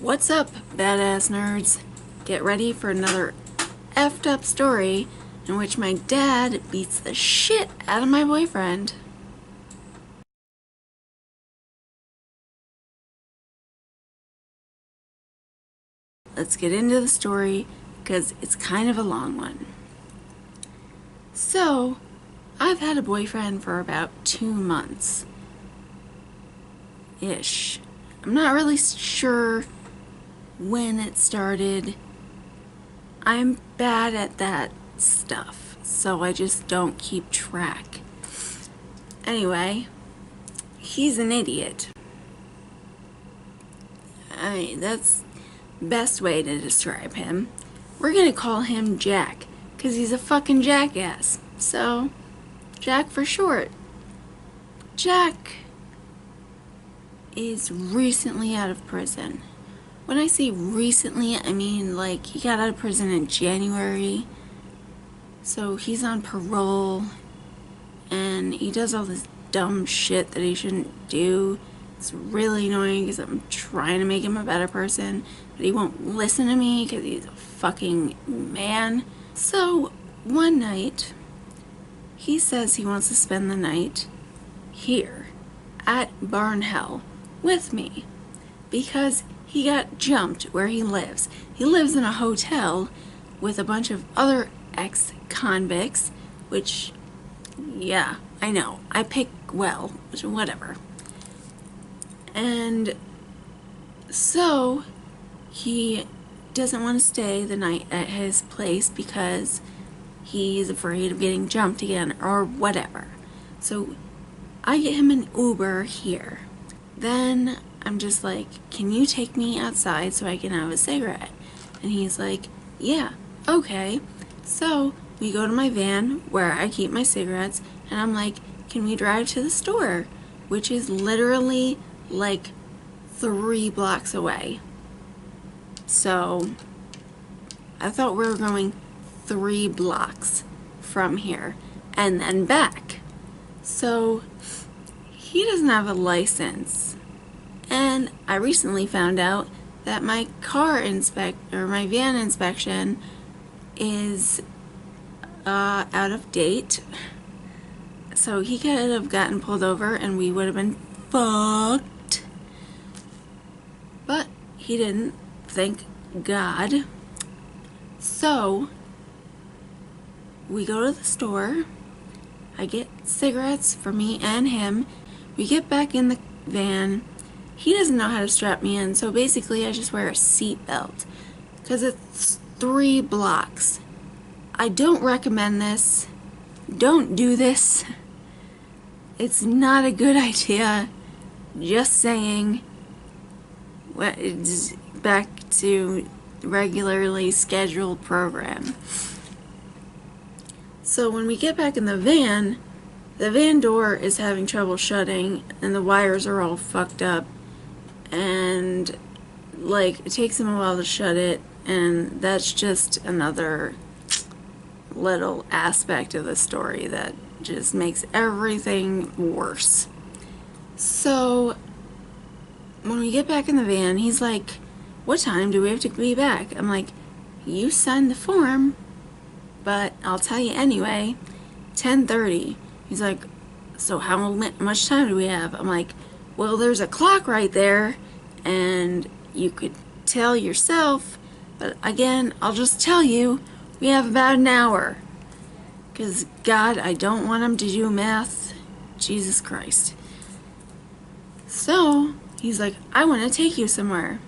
What's up, badass nerds? Get ready for another effed up story in which my dad beats the shit out of my boyfriend. Let's get into the story because it's kind of a long one. So, I've had a boyfriend for about 2 months. Ish. I'm not really sure when it started. I'm bad at that stuff, so I just don't keep track. Anyway, he's an idiot. I mean, that's the best way to describe him. We're gonna call him Jack, because he's a fucking jackass. So, Jack for short. Jack is recently out of prison. When I say recently, I mean like he got out of prison in January. So he's on parole and he does all this dumb shit that he shouldn't do. It's really annoying because I'm trying to make him a better person, but he won't listen to me because he's a fucking man. So one night, he says he wants to spend the night here at Barnhell with me because he got jumped where he lives. He lives in a hotel with a bunch of other ex-convicts, which, yeah, I know. I pick well, whatever. And so he doesn't want to stay the night at his place because he's afraid of getting jumped again or whatever. So I get him an Uber here. Then I'm just like, can you take me outside so I can have a cigarette? And he's like, yeah, okay. So we go to my van where I keep my cigarettes, and I'm like, can we drive to the store? Which is literally like 3 blocks away. So I thought we were going 3 blocks from here and then back. So he doesn't have a license. And I recently found out that my my van inspection is out of date. So he could have gotten pulled over and we would have been fucked. But he didn't, thank God. So we go to the store. I get cigarettes for me and him. We get back in the van. He doesn't know how to strap me in, so basically I just wear a seatbelt because it's 3 blocks. I don't recommend this. Don't do this. It's not a good idea. Just saying. Back to regularly scheduled program. So when we get back in the van door is having trouble shutting and the wires are all fucked up, and like it takes him a while to shut it, and that's just another little aspect of the story that just makes everything worse. So when we get back in the van, he's like, what time do we have to be back? I'm like, you signed the form, but I'll tell you anyway, 10:30. He's like, so how much time do we have? I'm like, well, there's a clock right there, and you could tell yourself, but again, I'll just tell you, we have about an hour. Because, God, I don't want him to do math. Jesus Christ. So, he's like, I want to take you somewhere.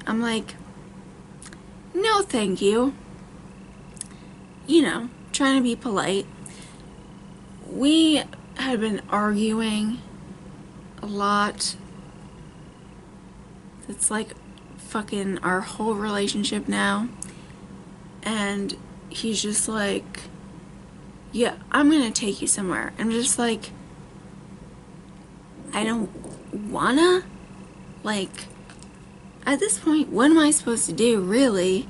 I'm like, no thank you. You know, trying to be polite. We had been arguing a lot. It's like fucking our whole relationship now. And he's just like, yeah, I'm gonna take you somewhere. I'm just like, I don't wanna. Like, at this point, what am I supposed to do, really?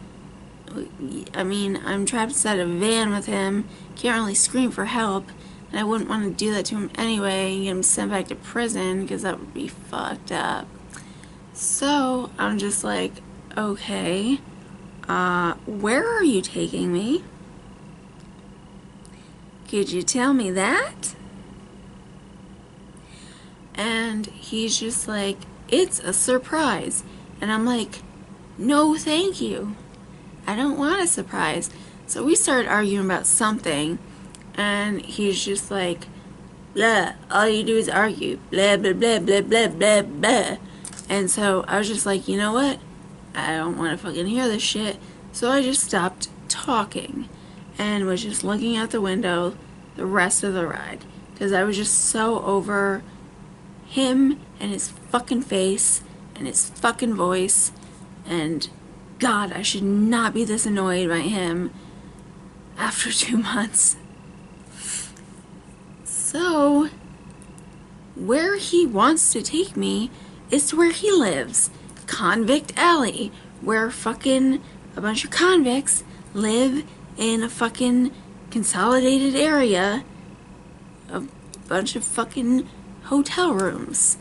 I mean, I'm trapped inside a van with him, can't really scream for help, and I wouldn't want to do that to him anyway and get him sent back to prison because that would be fucked up. So I'm just like, okay, where are you taking me? Could you tell me that? And he's just like, it's a surprise. And I'm like, no thank you. I don't want a surprise. So we started arguing about something, and he's just like, blah, all you do is argue, blah, blah, blah, blah, blah, blah, blah. And so I was just like, you know what? I don't want to fucking hear this shit. So I just stopped talking and was just looking out the window the rest of the ride. Because I was just so over him and his fucking face and his fucking voice. And God, I should not be this annoyed by him after 2 months. So, where he wants to take me is to where he lives. Convict Alley, where fucking a bunch of convicts live in a fucking consolidated area, a bunch of fucking hotel rooms.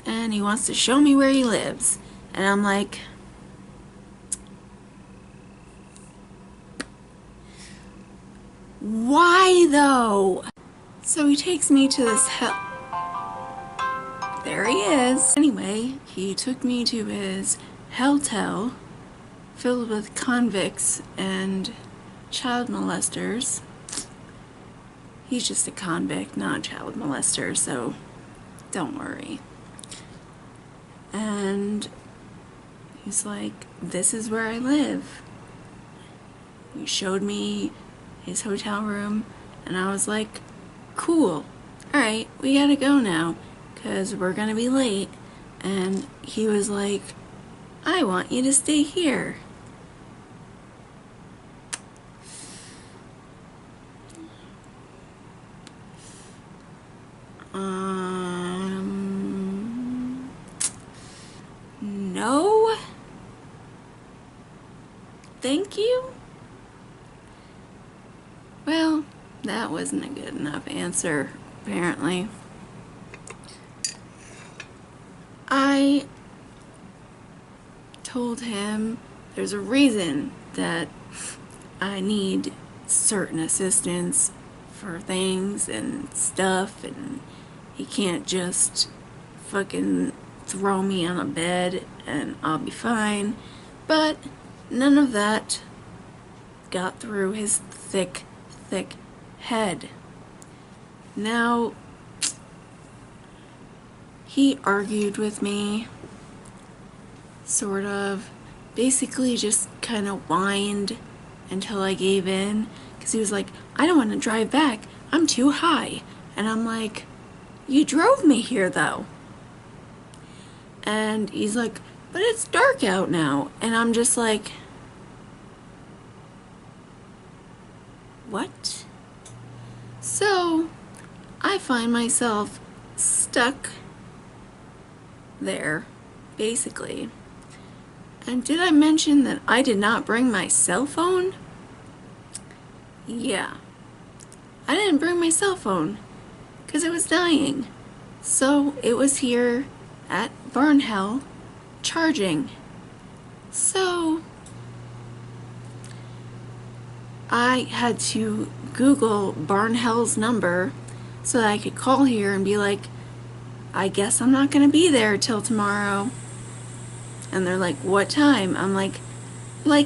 And he wants to show me where he lives. And I'm like, why though? So he takes me to this there he is. Anyway, he took me to his hotel filled with convicts and child molesters. He's just a convict, not a child molester, so don't worry. And he's like, this is where I live. He showed me his hotel room, and I was like, cool. Alright, we gotta go now, because we're gonna be late. And he was like, I want you to stay here. No? Thank you? Well, that wasn't a good enough answer, apparently. I told him there's a reason that I need certain assistance for things and stuff, and he can't just fucking throw me on a bed and I'll be fine. But none of that got through his thick head. Now, he argued with me, sort of, basically just kind of whined until I gave in, because he was like, I don't want to drive back, I'm too high. And I'm like, you drove me here though. And he's like, but it's dark out now. And I'm just like, what? So I find myself stuck there, basically. And did I mention that I did not bring my cell phone? Yeah. I didn't bring my cell phone because it was dying. So it was here at Barnhell charging. So I had to Google Barnhell's number so that I could call here and be like, I guess I'm not gonna be there till tomorrow. And they're like, what time? I'm like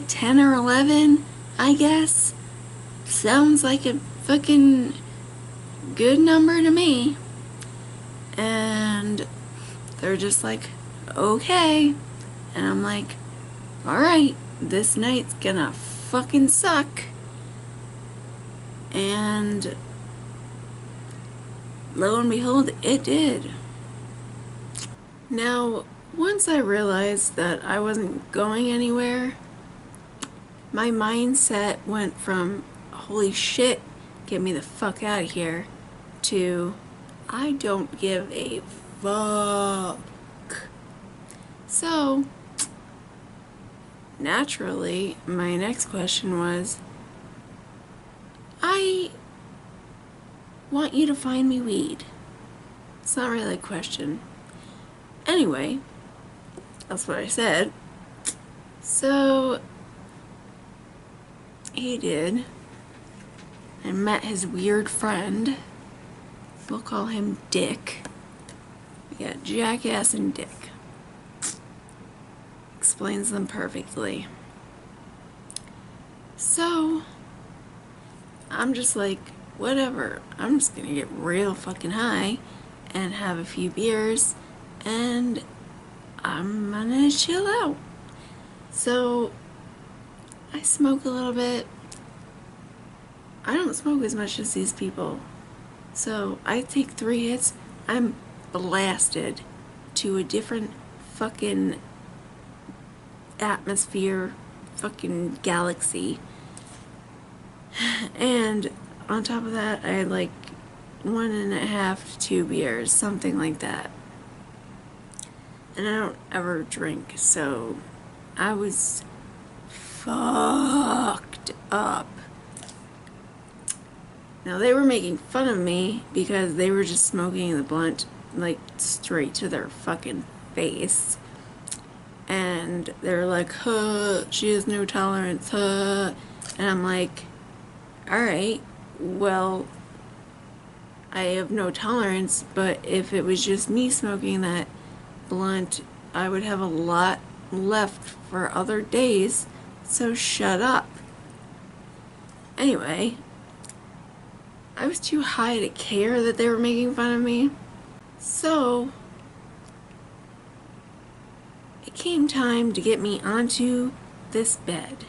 10 or 11, I guess. Sounds like a fucking good number to me. And they're just like, okay. And I'm like, alright, this night's gonna fucking suck. And lo and behold, it did. Now, once I realized that I wasn't going anywhere, my mindset went from, holy shit, get me the fuck out of here, to, I don't give a fuck. So, naturally, my next question was, I want you to find me weed. It's not really a question. Anyway, that's what I said. So he did, and met his weird friend. We'll call him Dick. We got Jackass and Dick. Explains them perfectly. So I'm just like, whatever. I'm just gonna get real fucking high and have a few beers, and I'm gonna chill out. So I smoke a little bit. I don't smoke as much as these people. So I take 3 hits, I'm blasted to a different fucking atmosphere, fucking galaxy. And on top of that, I had like 1.5 to 2 beers, something like that. And I don't ever drink, so I was fucked up. Now, they were making fun of me because they were just smoking the blunt, like, straight to their fucking face. And they're like, huh, she has no tolerance, huh. And I'm like, alright, well, I have no tolerance, but if it was just me smoking that blunt, I would have a lot left for other days, so shut up. Anyway, I was too high to care that they were making fun of me. So it came time to get me onto this bed.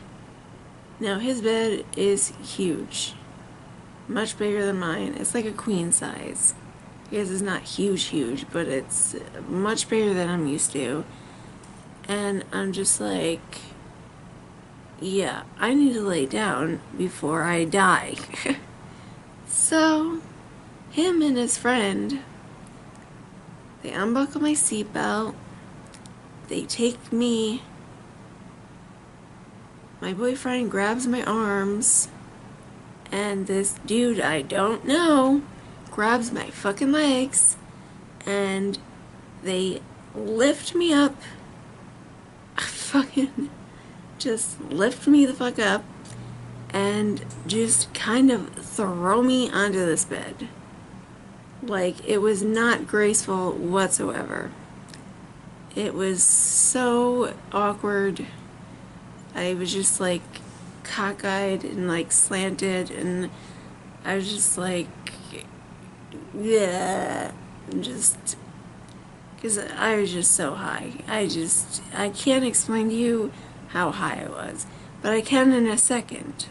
Now his bed is huge. Much bigger than mine. It's like a queen size. I guess it's not huge, but it's much bigger than I'm used to. And I'm just like, yeah, I need to lay down before I die. So, him and his friend, they unbuckle my seatbelt, they take me, my boyfriend grabs my arms, and this dude I don't know grabs my fucking legs, and they lift me up, fucking just lift me the fuck up, and just kind of throw me onto this bed. Like, it was not graceful whatsoever. It was so awkward. I was just like cockeyed and like slanted, and I was just like, yeah, just because I was just so high. I can't explain to you how high I was, but I can in a second.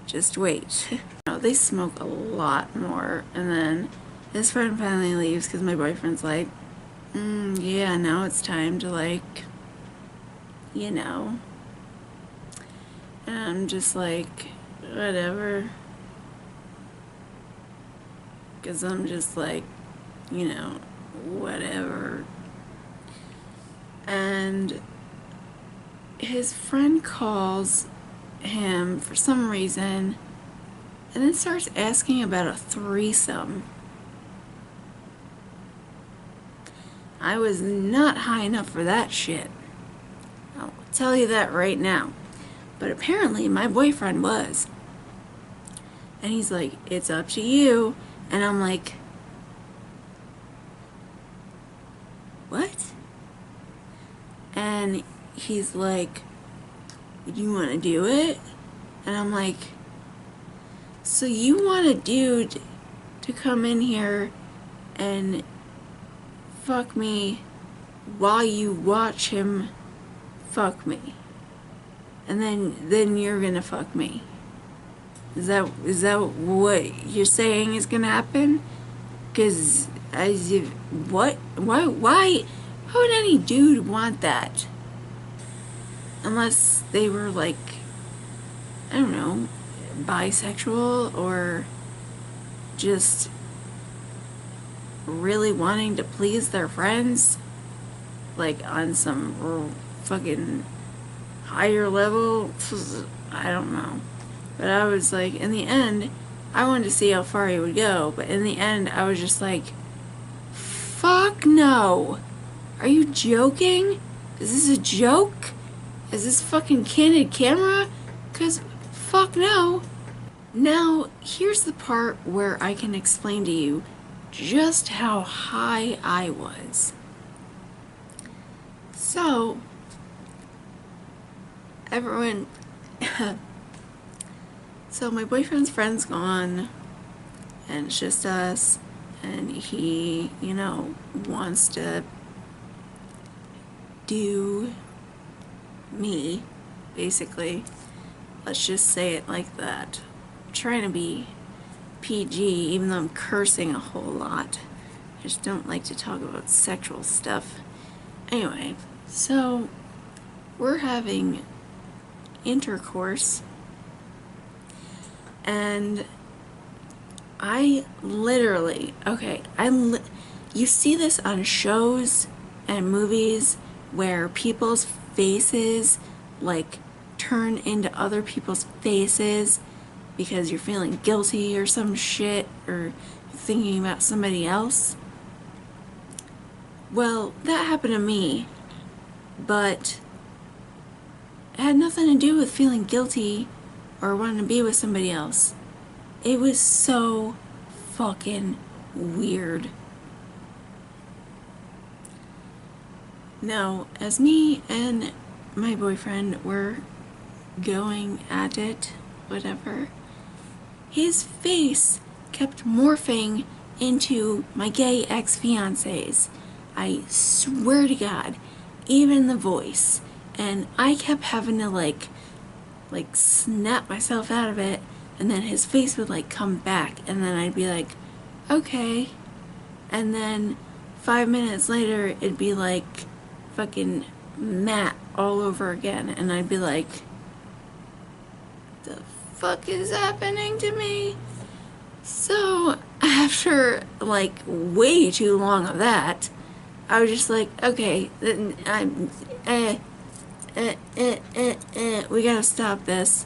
Just wait. They smoke a lot more, and then his friend finally leaves because my boyfriend's like, yeah, now it's time to, like, you know. And I'm just like, whatever. Because I'm just like, you know, whatever. And his friend calls him for some reason and then starts asking about a threesome. I was not high enough for that shit. I'll tell you that right now. But apparently my boyfriend was. And he's like, it's up to you. And I'm like, what? And he's like, do you want to do it? And I'm like, so you want a dude to come in here and fuck me while you watch him fuck me, and then you're gonna fuck me? Is that what you're saying is gonna happen? Because what? Why would any dude want that? Unless they were like, I don't know, bisexual, or just really wanting to please their friends, like on some fucking higher level. I don't know. But I was like, in the end, I wanted to see how far he would go, but in the end, I was just like, fuck no. Are you joking? Is this a joke? Is this fucking candid camera? 'Cause fuck no. Now, here's the part where I can explain to you just how high I was. So, everyone... So my boyfriend's friend's gone, and it's just us, and he, you know, wants to do me, basically. Let's just say it like that. I'm trying to be PG, even though I'm cursing a whole lot. I just don't like to talk about sexual stuff. Anyway, so we're having intercourse, and I literally, okay, you see this on shows and movies where people's faces like turn into other people's faces because you're feeling guilty or some shit, or thinking about somebody else. Well, that happened to me, but it had nothing to do with feeling guilty or wanting to be with somebody else. It was so fucking weird. Now, as me and my boyfriend were going at it, whatever, his face kept morphing into my gay ex-fiance's. I swear to God, even the voice. And I kept having to like snap myself out of it, and then his face would like come back, and then I'd be like, okay. And then 5 minutes later, it'd be like fucking Matt all over again, and I'd be like, the fuck is happening to me? So after like way too long of that, I was just like, okay, we gotta stop this.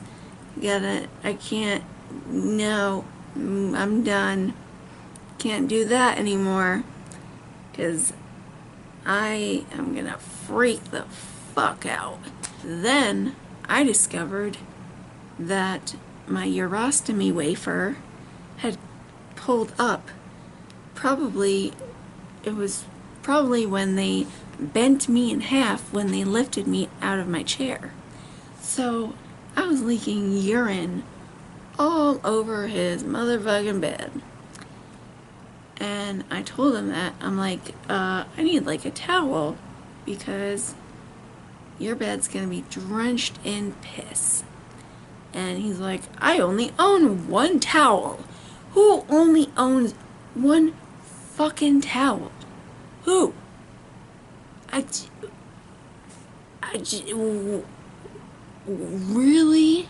I can't, no, I'm done. Can't do that anymore, because I am gonna freak the fuck out. Then I discovered that my urostomy wafer had pulled up. It was probably when they bent me in half when they lifted me out of my chair. So I was leaking urine all over his motherfucking bed. And I told him that. I'm like, I need like a towel because your bed's gonna be drenched in piss. And he's like, I only own one towel. Who only owns one fucking towel? Who? Really?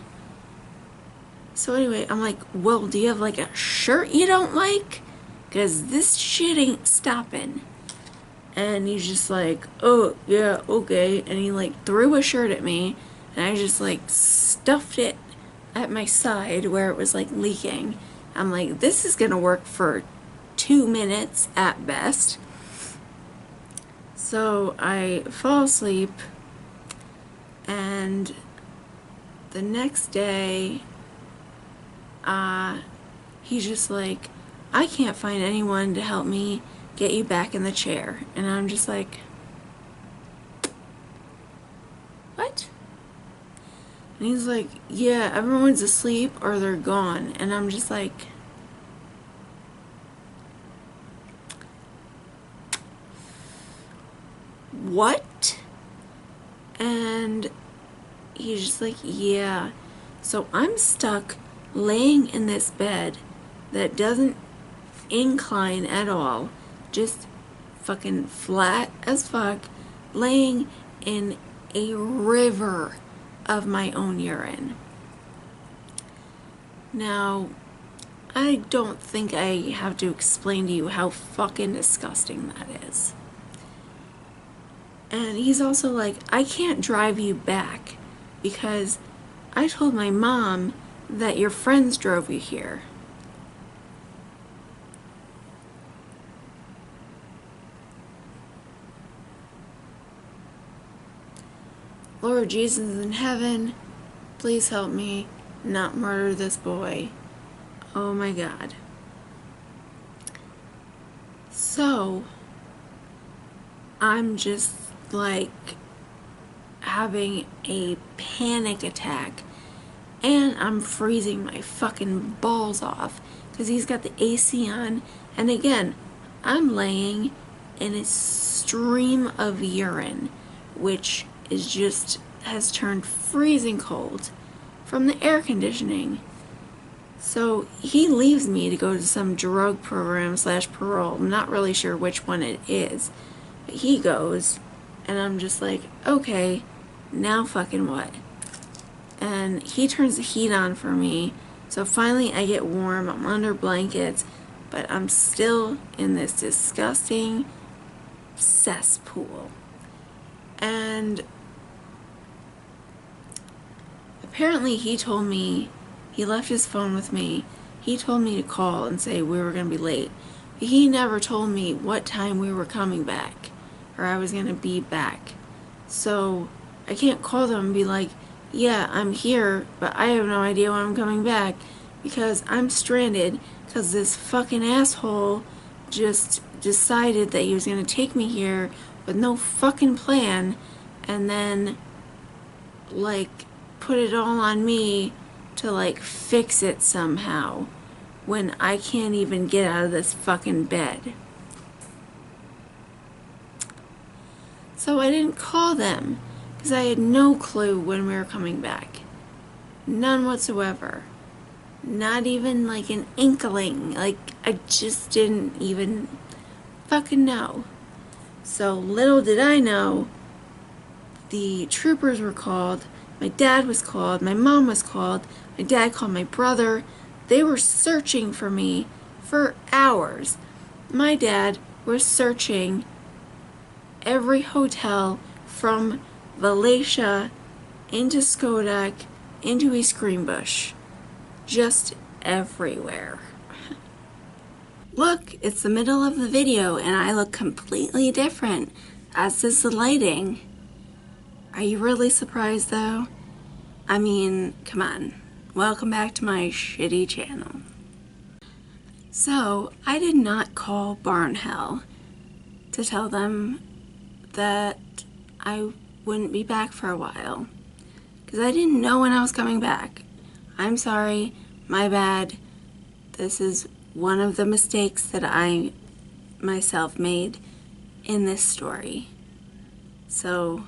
So anyway, I'm like, well, do you have like a shirt you don't like? Because this shit ain't stopping. And he's just like, oh, yeah, okay. And he like threw a shirt at me, and I just like stuffed it at my side where it was like leaking. I'm like, this is gonna work for 2 minutes at best. So I fall asleep, and the next day, he's just like, I can't find anyone to help me get you back in the chair. And I'm just like, what? And he's like, yeah, everyone's asleep or they're gone. And I'm just like, what? And he's just like, yeah. So I'm stuck laying in this bed that doesn't incline at all, just fucking flat as fuck, laying in a river of my own urine. Now, I don't think I have to explain to you how fucking disgusting that is. And he's also like, I can't drive you back because I told my mom that your friends drove you here. Lord Jesus in heaven, please help me not murder this boy. Oh my God. So, I'm just like having a panic attack, and I'm freezing my fucking balls off because he's got the AC on, and again, I'm laying in a stream of urine, which is just has turned freezing cold from the air conditioning. So he leaves me to go to some drug program / parole. I'm not really sure which one it is. But he goes, and I'm just like, okay, now fucking what? And he turns the heat on for me. So finally I get warm. I'm under blankets. But I'm still in this disgusting cesspool. And apparently he told me, he left his phone with me. He told me to call and say we were going to be late. But he never told me what time we were coming back, or I was going to be back. So I can't call them and be like, yeah, I'm here, but I have no idea when I'm coming back, because I'm stranded because this fucking asshole just decided that he was going to take me here with no fucking plan, and then like put it all on me to like fix it somehow when I can't even get out of this fucking bed. So I didn't call them because I had no clue when we were coming back. None whatsoever. Not even like an inkling. Like, I just didn't even fucking know. So little did I know, the troopers were called, my dad was called, my mom was called, my dad called my brother. They were searching for me for hours. My dad was searching every hotel from Valatia into Skodak into East Greenbush. Just everywhere. Look, it's the middle of the video and I look completely different, as is the lighting. Are you really surprised though? I mean, come on. Welcome back to my shitty channel. So, I did not call Barnhell to tell them that I wouldn't be back for a while, because I didn't know when I was coming back. I'm sorry, my bad. This is one of the mistakes that I myself made in this story. So,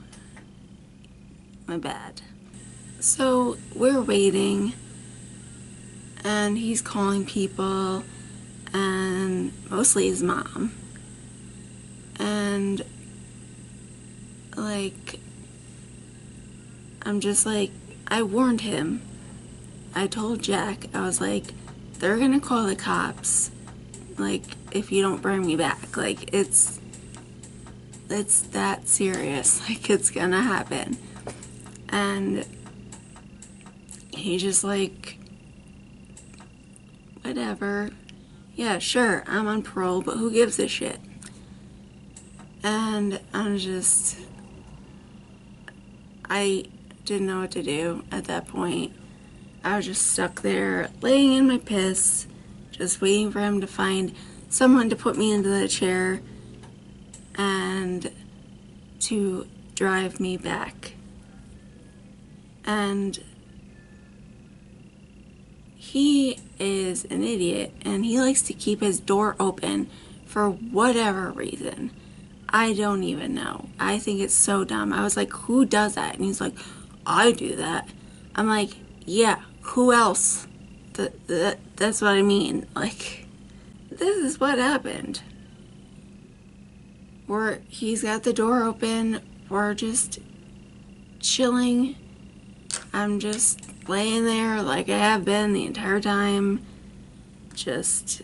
my bad. So, we're waiting, and he's calling people, and mostly his mom. And, like, I'm just like, I warned him. I told Jack, I was like, they're gonna call the cops, like, if you don't bring me back. Like, it's that serious. Like, it's gonna happen. And he just like, whatever. Yeah, sure, I'm on parole, but who gives a shit? And I didn't know what to do at that point. I was just stuck there, laying in my piss, just waiting for him to find someone to put me into the chair and to drive me back. And he is an idiot, and he likes to keep his door open for whatever reason. I don't even know. I think it's so dumb. I was like, who does that? And he's like, I do that. I'm like, yeah, who else? That's what I mean. Like, this is what happened. He's got the door open. We're just chilling. I'm just laying there like I have been the entire time. Just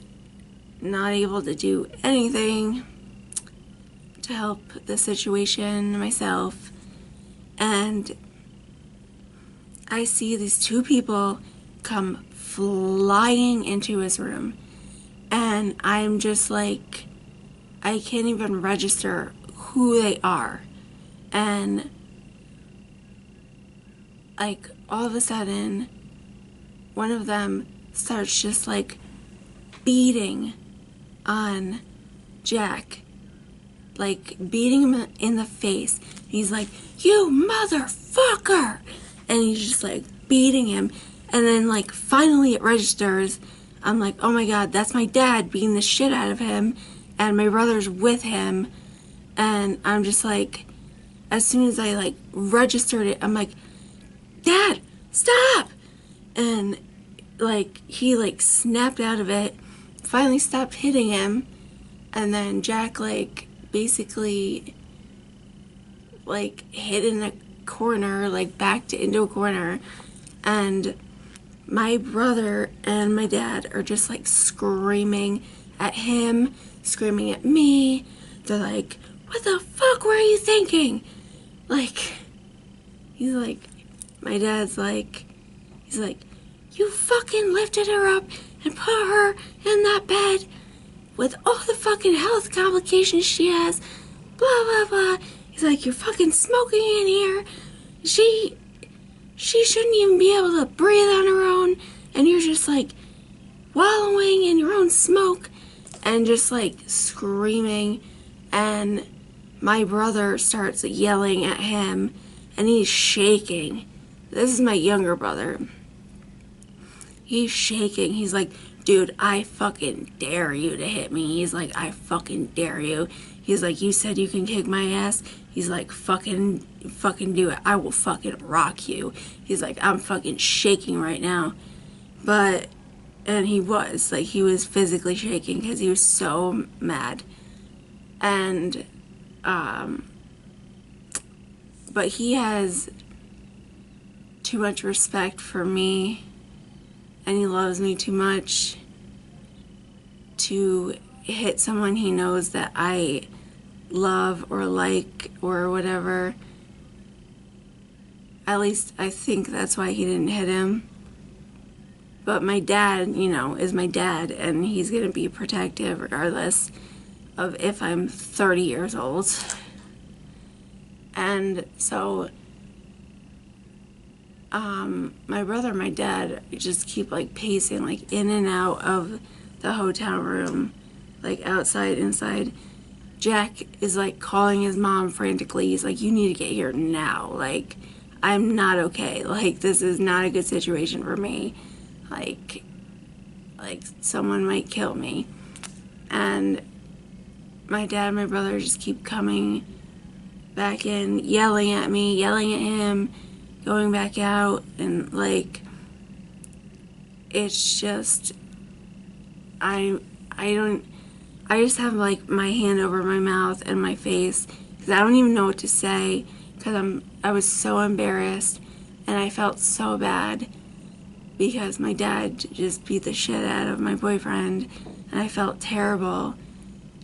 not able to do anything to help the situation myself. And I see these two people come flying into his room, and I'm just like, I can't even register who they are. And like, all of a sudden, one of them starts just, like, beating on Jack. Like, beating him in the face. He's like, you motherfucker! And he's just, like, beating him. And then, like, finally it registers. I'm like, oh my god, that's my dad beating the shit out of him. And my brother's with him. And I'm just like, as soon as I, like, registered it, I'm like, Dad, stop! And, like, he, like, snapped out of it. Finally stopped hitting him. And then Jack, like, basically, like, hid in a corner, like, backed into a corner. And my brother and my dad are just, like, screaming at him, screaming at me. They're like, what the fuck were you thinking? Like, he's like, my dad's like, he's like, you fucking lifted her up and put her in that bed with all the fucking health complications she has, blah, blah, blah. He's like, you're fucking smoking in here. She shouldn't even be able to breathe on her own, and you're just, like, wallowing in your own smoke, and just, like, screaming. And my brother starts yelling at him, and he's shaking. This is my younger brother. He's shaking. He's like, dude, I fucking dare you to hit me. He's like, I fucking dare you. He's like, you said you can kick my ass. He's like, fucking do it. I will fucking rock you. He's like, I'm fucking shaking right now. But, and he was, like, he was physically shaking because he was so mad. And, but he has too much respect for me, and he loves me too much to hit someone he knows that I love or like or whatever. At least I think that's why he didn't hit him. But my dad, you know, is my dad, and he's gonna be protective regardless of if I'm 30 years old. And so my brother and my dad just keep, like, pacing, like, in and out of the hotel room, like, outside, inside. Jack is, like, calling his mom frantically. He's like, you need to get here now. Like, I'm not okay. Like, this is not a good situation for me. Like someone might kill me. And my dad and my brother just keep coming back in, yelling at me, yelling at him, going back out, and, like, it's just, I just have, like, my hand over my mouth and my face, because I don't even know what to say, because I was so embarrassed, and I felt so bad, because my dad just beat the shit out of my boyfriend, and I felt terrible,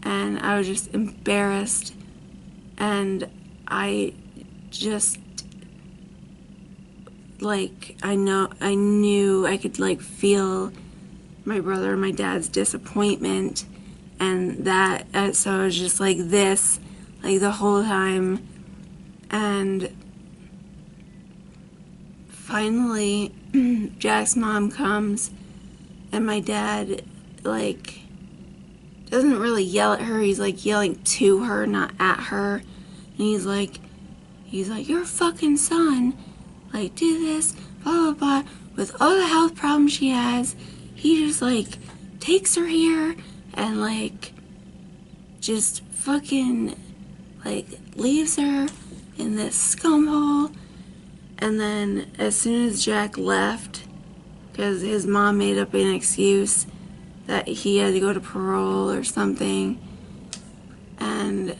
and I was just embarrassed, and I just, like, I knew I could, like, feel my brother and my dad's disappointment, and that, so I was just like this, like, the whole time. And finally Jack's mom comes, and my dad, like, doesn't really yell at her. He's, like, yelling to her, not at her. And he's like, your fucking son, like, do this, blah, blah, blah, with all the health problems she has. He just, like, takes her here and, like, just fucking, like, leaves her in this scum hole. And then as soon as Jack left, because his mom made up an excuse that he had to go to parole or something, and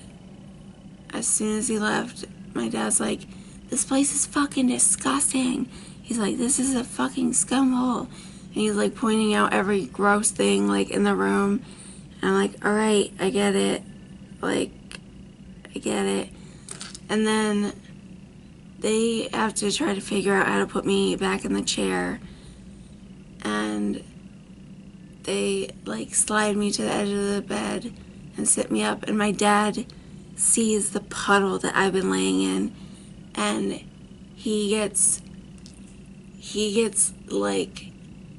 as soon as he left, my dad's like, this place is fucking disgusting. He's like, this is a fucking scum hole. And he's, like, pointing out every gross thing, like, in the room. And I'm like, alright, I get it. Like, I get it. And then they have to try to figure out how to put me back in the chair. And they, like, slide me to the edge of the bed and sit me up. And my dad sees the puddle that I've been laying in. And he gets he gets, like,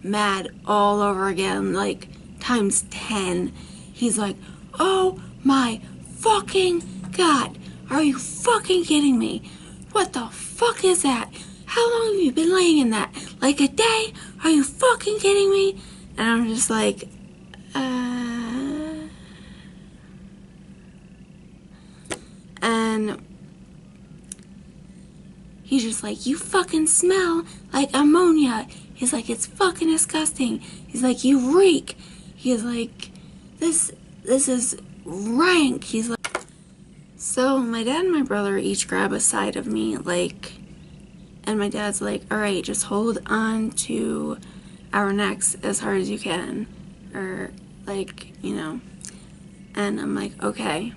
mad all over again, like, times 10. He's like, oh my fucking God, are you fucking kidding me? What the fuck is that? How long have you been laying in that? Like a day? Are you fucking kidding me? And I'm just like, And he's just like, you fucking smell like ammonia. He's like, it's fucking disgusting. He's like, you reek. He's like, this is rank. He's like, so my dad and my brother each grab a side of me, like, and my dad's like, all right, just hold on to our necks as hard as you can, or like, you know. And I'm like, okay.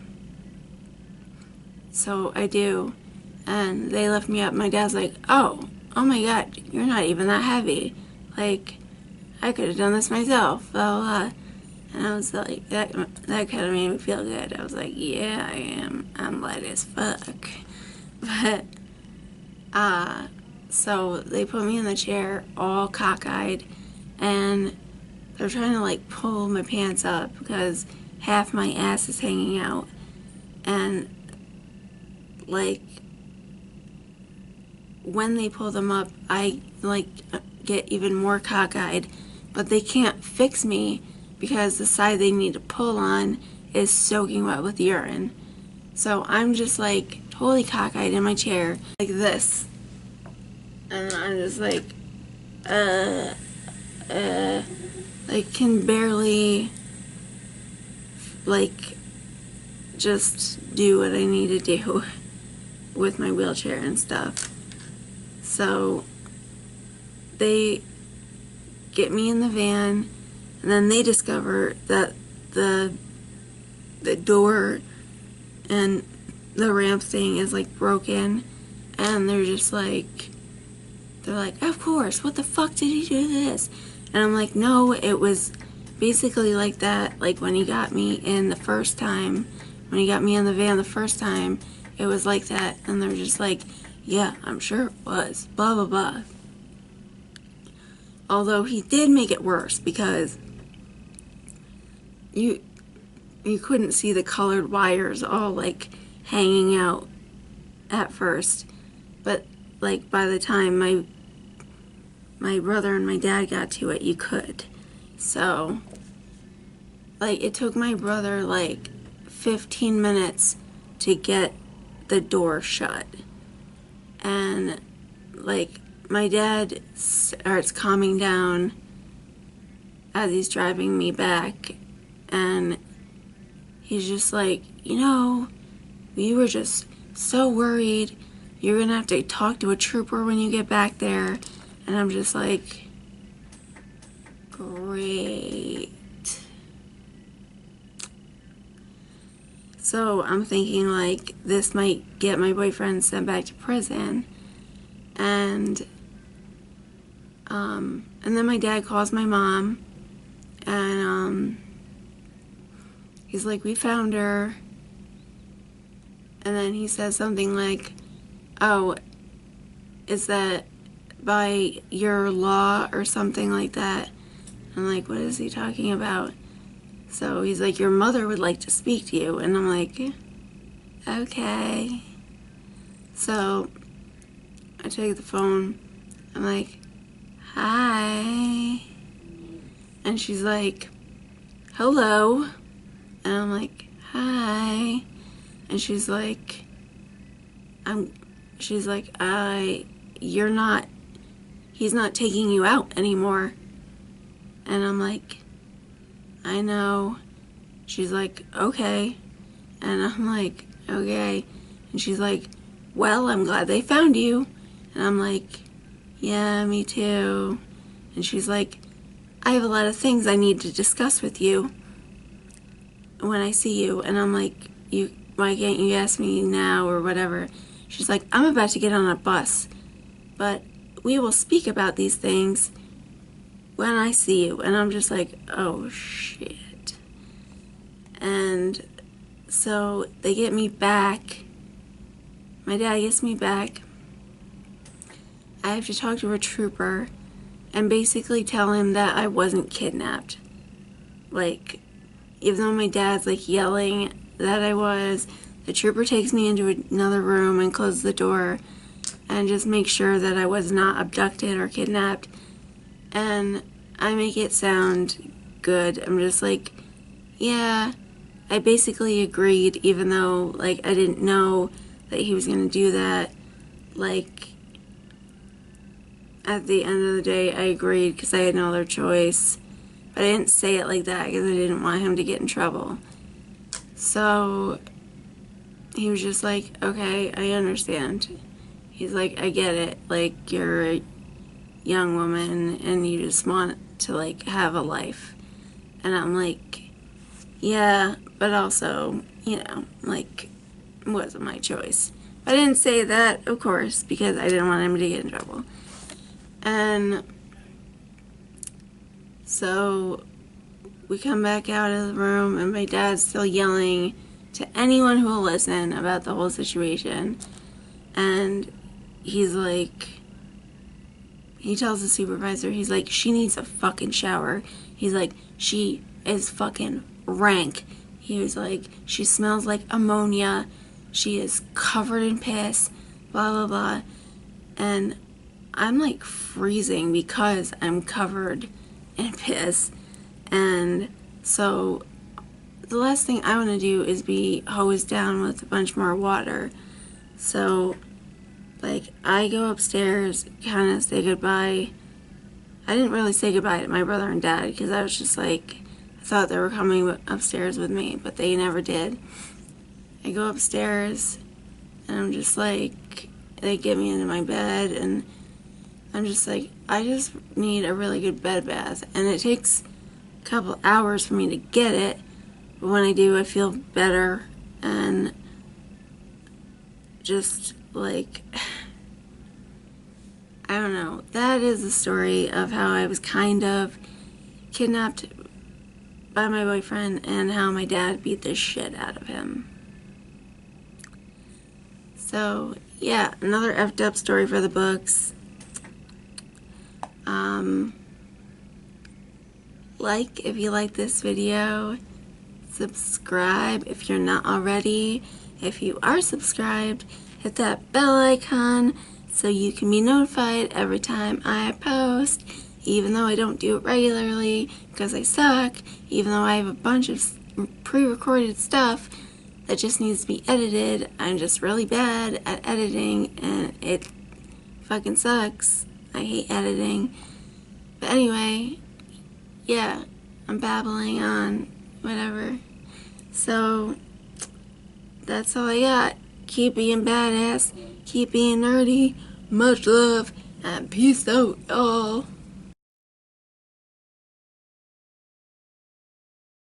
So I do, and they lift me up. My dad's like, oh my God, you're not even that heavy. Like, I could have done this myself. Blah, blah, blah. And I was like, that kind of made me feel good. I was like, yeah, I am. I'm light as fuck. But, so they put me in the chair all cockeyed, and they're trying to, like, pull my pants up because half my ass is hanging out. And, like, when they pull them up, I, like, get even more cockeyed, but they can't fix me because the side they need to pull on is soaking wet with urine. So I'm just, like, totally cockeyed in my chair, like this. And I'm just like, like, can barely, like, just do what I need to do with my wheelchair and stuff. So they get me in the van, and then they discover that the door and the ramp thing is, like, broken, and they're just like, of course, what the fuck did he do this? And I'm like, no, it was basically like that, like when he got me in the first time, when he got me in the van the first time, it was like that. And they're just like, yeah, I'm sure it was, blah, blah, blah. Although he did make it worse because you couldn't see the colored wires all, like, hanging out at first. But, like, by the time my brother and my dad got to it, you could. So, like, it took my brother, like, 15 minutes to get the door shut. And, like, my dad starts calming down as he's driving me back, and he's just like, you know, we were just so worried. You're gonna have to talk to a trooper when you get back there. And I'm just like, great. So I'm thinking, like, this might get my boyfriend sent back to prison. And then my dad calls my mom, and he's like, we found her. And then he says something like, oh, is that by your law or something like that? I'm like, what is he talking about? So he's like, your mother would like to speak to you. And I'm like, okay. So I take the phone. I'm like, hi. And she's like, hello. And I'm like, hi. And she's like, he's not taking you out anymore. And I'm like, I know. She's like, okay. And I'm like, okay. And she's like, well, I'm glad they found you. And I'm like, yeah, me too. And she's like, I have a lot of things I need to discuss with you when I see you. And I'm like, why can't you ask me now or whatever? She's like, I'm about to get on a bus, but we will speak about these things when I see you. And I'm just like, oh shit. And so they get me back. My dad gets me back I have to talk to a trooper and basically tell him that I wasn't kidnapped. Like, even though my dad's like yelling that I was, the trooper takes me into another room and closes the door and just makes sure that I was not abducted or kidnapped. And I make it sound good. I'm just like, yeah, I basically agreed, even though, like, I didn't know that he was going to do that. Like, at the end of the day, I agreed because I had no other choice. But I didn't say it like that because I didn't want him to get in trouble. So, he was just like, okay, I understand. He's like, I get it. Like, you're a young woman and you just want to, like, have a life. And I'm like, yeah, but also, you know, like, it wasn't my choice. I didn't say that, of course, because I didn't want him to get in trouble. And so we come back out of the room, and my dad's still yelling to anyone who will listen about the whole situation. And he's like, he tells the supervisor, he's like, she needs a fucking shower. He's like, she is fucking rank. He was like, she smells like ammonia. She is covered in piss, blah, blah, blah. And I'm like freezing because I'm covered in piss. And so the last thing I want to do is be hosed down with a bunch more water. So, like, I go upstairs, kind of say goodbye. I didn't really say goodbye to my brother and dad because I was just like, I thought they were coming upstairs with me, but they never did. I go upstairs, and I'm just like, they get me into my bed, and I'm just like, I just need a really good bed bath. And it takes a couple hours for me to get it, but when I do, I feel better. And just like, I don't know. That is the story of how I was kind of kidnapped by my boyfriend and how my dad beat the shit out of him. So, yeah, another effed up story for the books. Like if you like this video, subscribe if you're not already. If you are subscribed, hit that bell icon so you can be notified every time I post, even though I don't do it regularly because I suck, even though I have a bunch of pre-recorded stuff that just needs to be edited. I'm just really bad at editing and it fucking sucks. I hate editing. But anyway, yeah, I'm babbling on, whatever. So, that's all I got. Keep being badass, keep being nerdy, much love, and peace out, y'all.